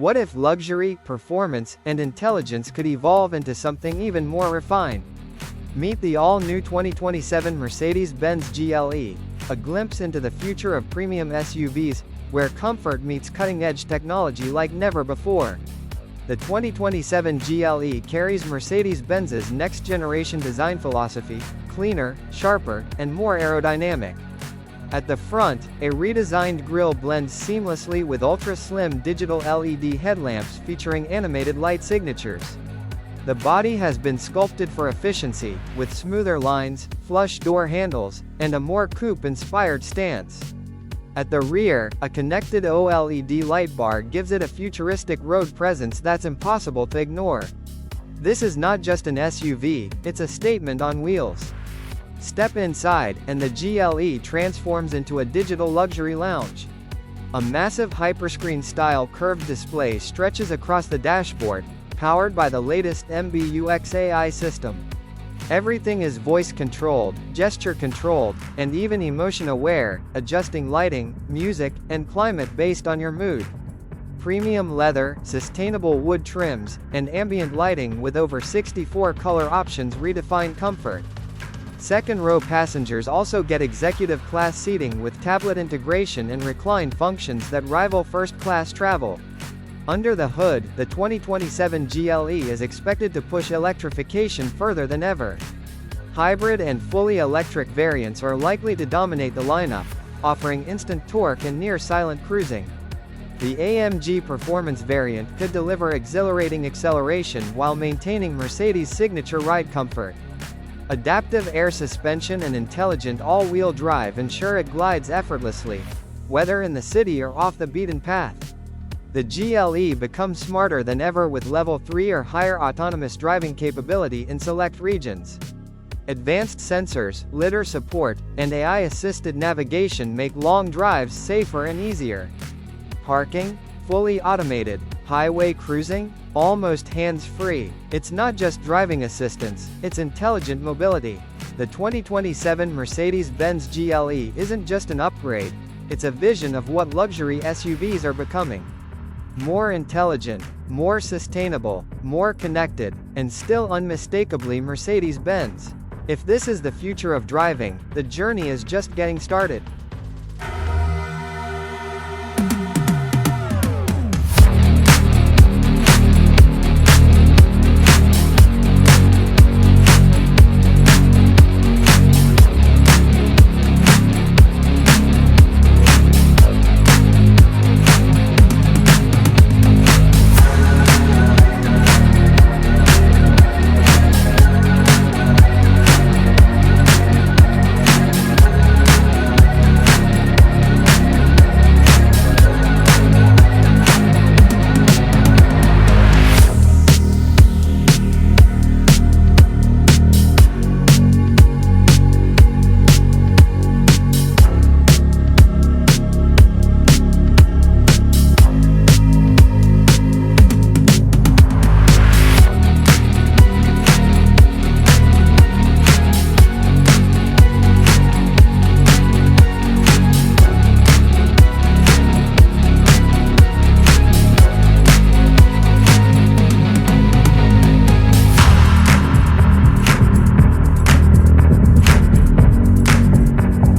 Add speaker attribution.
Speaker 1: What if luxury, performance, and intelligence could evolve into something even more refined? Meet the all-new 2027 Mercedes-Benz GLE, a glimpse into the future of premium SUVs, where comfort meets cutting-edge technology like never before. The 2027 GLE carries Mercedes-Benz's next-generation design philosophy: cleaner, sharper, and more aerodynamic. At the front, a redesigned grille blends seamlessly with ultra-slim digital LED headlamps featuring animated light signatures. The body has been sculpted for efficiency, with smoother lines, flush door handles, and a more coupe-inspired stance. At the rear, a connected OLED light bar gives it a futuristic road presence that's impossible to ignore. This is not just an SUV, it's a statement on wheels. Step inside, and the GLE transforms into a digital luxury lounge. A massive hyperscreen-style curved display stretches across the dashboard, powered by the latest MBUX AI system. Everything is voice-controlled, gesture-controlled, and even emotion-aware, adjusting lighting, music, and climate based on your mood. Premium leather, sustainable wood trims, and ambient lighting with over 64 color options redefine comfort. Second-row passengers also get executive-class seating with tablet integration and recline functions that rival first-class travel. Under the hood, the 2027 GLE is expected to push electrification further than ever. Hybrid and fully electric variants are likely to dominate the lineup, offering instant torque and near-silent cruising. The AMG Performance variant could deliver exhilarating acceleration while maintaining Mercedes' signature ride comfort. Adaptive air suspension and intelligent all-wheel drive ensure it glides effortlessly, whether in the city or off the beaten path. The GLE becomes smarter than ever with Level 3 or higher autonomous driving capability in select regions. Advanced sensors, lidar support, and AI-assisted navigation make long drives safer and easier. Parking, fully automated. Highway cruising, almost hands-free. It's not just driving assistance, it's intelligent mobility. The 2027 Mercedes-Benz GLE isn't just an upgrade, it's a vision of what luxury SUVs are becoming. More intelligent, more sustainable, more connected, and still unmistakably Mercedes-Benz. If this is the future of driving, the journey is just getting started.